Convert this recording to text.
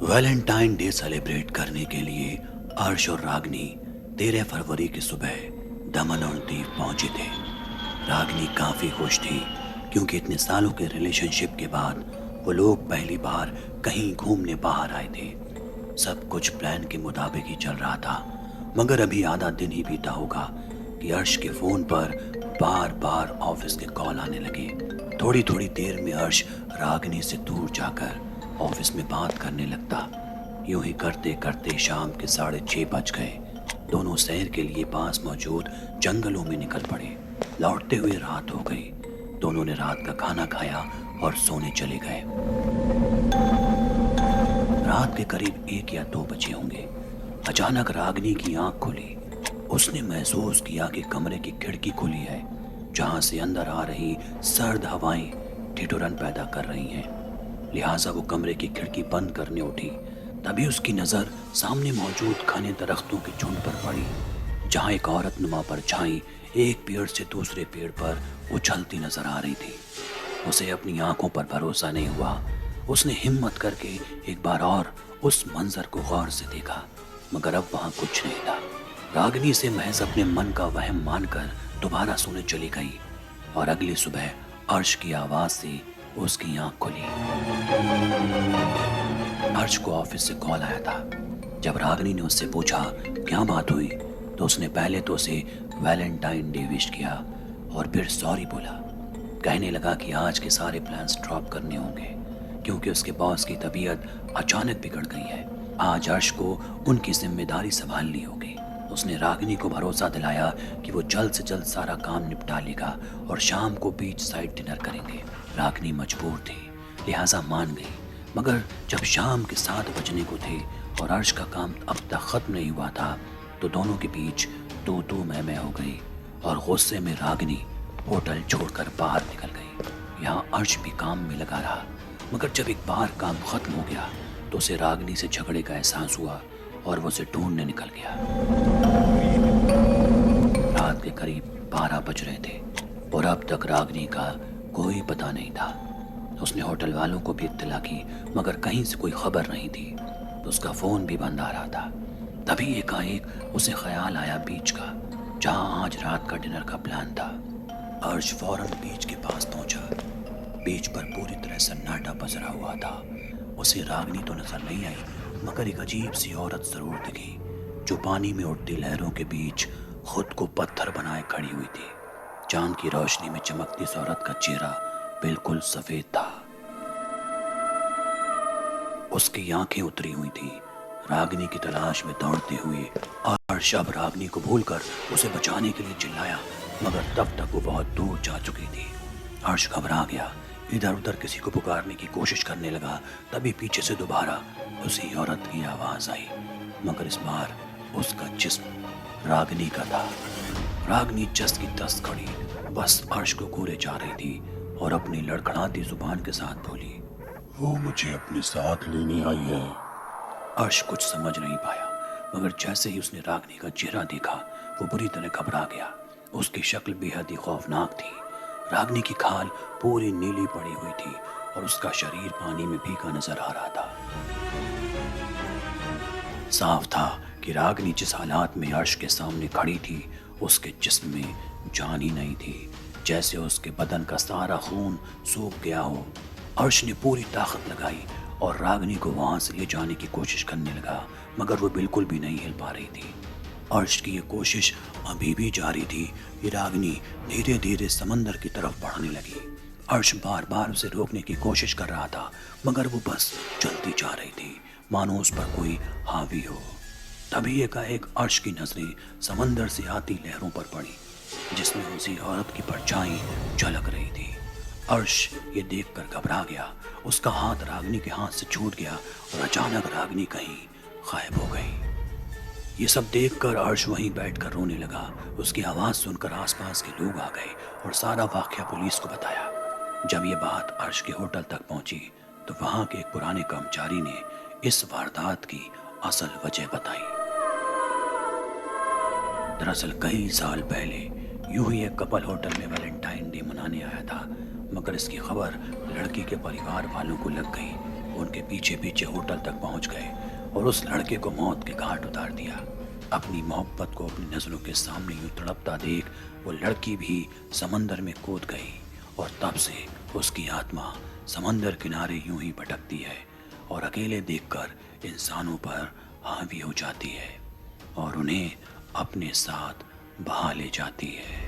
Valentine day celebrate करने के लिए अर्श और रागनी 13 फरवरी की सुबह दमन और दीव पहुंचे थे। रागनी काफ़ी खुश थी क्योंकि इतने सालों के रिलेशनशिप के बाद वो लोग पहली बार कहीं घूमने बाहर आए थे। सब कुछ प्लान के मुताबिक ही चल रहा था, मगर अभी आधा दिन ही बीता होगा कि अर्श के फ़ोन पर बार बार ऑफिस के कॉल आने लगे। थोड़ी थोड़ी देर में अर्श रागनी से दूर जाकर ऑफिस में बात करने लगता। यूं ही करते करते शाम के 6:30 बज गए। दोनों शहर के लिए पास मौजूद जंगलों में निकल पड़े। लौटते हुए रात हो गई। दोनों ने रात का खाना खाया और सोने चले गए। रात के करीब 1 या 2 बजे होंगे। अचानक रागनी की आंख खुली। उसने महसूस किया कि कमरे की खिड़की खुली है, जहां से अंदर आ रही सर्द हवाएं ठिठुरन पैदा कर रही हैं। लिहाजा वो कमरे की खिड़की बंद करने उठी। तभी उसकी नज़र सामने मौजूद घने दरख्तों के झुंड पर पड़ी, जहां एक औरत नुमा परछाई एक पेड़ से दूसरे पेड़ पर उछलती नजर आ रही थी। उसे अपनी आंखों पर भरोसा नहीं हुआ। उसने हिम्मत करके एक बार और उस मंजर को गौर से देखा, मगर अब वहां कुछ नहीं था। रागनी से महज अपने मन का वहम मानकर दोबारा सोने चली गई और अगली सुबह अर्श की आवाज से उसकी आंख खुली। अर्श को ऑफिस से कॉल आया था। जब रागनी ने उससे पूछा क्या बात हुई, तो उसने पहले तो उसे वैलेंटाइन डे विश किया और फिर सॉरी बोला। कहने लगा कि आज के सारे प्लान्स ड्रॉप करने होंगे क्योंकि उसके बॉस की तबीयत अचानक बिगड़ गई है। आज अर्श को उनकी जिम्मेदारी संभालनी होगी। उसने रागिनी को भरोसा दिलाया कि वो जल्द से जल्द सारा काम निपटा लेगा और शाम को बीच साइड डिनर करेंगे। रागिनी मजबूर थी, लिहाजा मान गई। मगर जब शाम के 7 बजने को थे और अर्श का काम अब तक खत्म नहीं हुआ था, तो दोनों के बीच तू मैं हो गई और गुस्से में रागिनी होटल छोड़कर बाहर निकल गई। यहाँ अर्श भी काम में लगा रहा, मगर जब एक बार काम खत्म हो गया तो उसे रागिनी से झगड़े का एहसास हुआ और वो उसे ढूंढने निकल गया। रात के करीब 12 बज रहे थे और अब तक रागिनी का कोई पता नहीं था। उसने होटल वालों को भी इत्तला की, मगर कहीं से कोई खबर नहीं थी। उसका फोन भी बंद आ रहा था। तभी एकाएक उसे ख्याल आया बीच का, जहां आज रात का डिनर का प्लान था। अर्श फौरन बीच के पास पहुंचा। बीच पर पूरी तरह सन्नाटा पसरा हुआ था। उसे रागिनी तो नजर नहीं आई, मगर एक अजीब सी औरत जरूर दिखी, जो पानी में उठती लहरों के बीच खुद को पत्थर बनाए खड़ी हुई थी। चांद की रोशनी में चमकती इस औरत का चेहरा बिल्कुल सफेद था। उसकी आंखें उतरी हुई थी। रागिनी की तलाश में दौड़ते हुए अर्श अब रागिनी को भूलकर उसे बचाने के लिए चिल्लाया, मगर तब तक वो बहुत दूर जा चुकी थी। अर्श घबरा गया, इधर उधर किसी को पुकारने की कोशिश करने लगा। तभी पीछे से दोबारा उसी औरत की आवाज आई, मगर इस बार उसका जिस्म रागिनी का था। रागिनी जस की तस खड़ी बस अर्श को घूरे जा रही थी और अपनी लड़खड़ाती जुबान के साथ बोली, वो मुझे अपने साथ लेने आई है। अर्श कुछ समझ नहीं पाया, मगर जैसे ही उसने रागिनी का चेहरा देखा वो बुरी तरह घबरा गया। उसकी शक्ल बेहद ही खौफनाक थी। रागिनी की खाल पूरी नीली पड़ी हुई थी और उसका शरीर पानी में भीगा नजर आ रहा था। साफ था कि रागिनी जिस हालात में अर्श के सामने खड़ी थी, उसके जिस्म में जान ही नहीं थी, जैसे उसके बदन का सारा खून सूख गया हो। अर्श ने पूरी ताकत लगाई और रागिनी को वहां से ले जाने की कोशिश करने लगा, मगर वो बिल्कुल भी नहीं हिल पा रही थी। अर्श की ये कोशिश अभी भी जारी थी कि रागिनी धीरे धीरे समंदर की तरफ बढ़ने लगी। अर्श बार बार उसे रोकने की कोशिश कर रहा था, मगर वो बस चलती जा रही थी, मानो उस पर कोई हावी हो। तभी एकाएक अर्श की नजरें समंदर से आती लहरों पर पड़ी, जिसमें उसी औरत की परछाई झलक रही थी। अर्श ये देखकर घबरा गया। उसका हाथ रागिनी के हाथ से छूट गया और अचानक रागिनी कहीं गायब हो गई। ये सब देखकर अर्श वहीं बैठकर रोने लगा। उसकी आवाज सुनकर आसपास के लोग आ गए और सारा वाकया पुलिस को बताया। जब ये बात अर्श के होटल तक पहुंची तो वहां के एक पुराने कर्मचारी ने इस वारदात की असल वजह बताई। दरअसल कई साल पहले यूं ही एक कपल होटल में वैलेंटाइन डे मनाने आया था, मगर इसकी खबर लड़की के परिवार वालों को लग गई। उनके पीछे पीछे होटल तक पहुंच गए और उस लड़के को मौत के घाट उतार दिया। अपनी मोहब्बत को अपनी नज़रों के सामने यूं तड़पता देख वो लड़की भी समंदर में कूद गई और तब से उसकी आत्मा समंदर किनारे यूं ही भटकती है और अकेले देखकर इंसानों पर हावी हो जाती है और उन्हें अपने साथ बहा ले जाती है।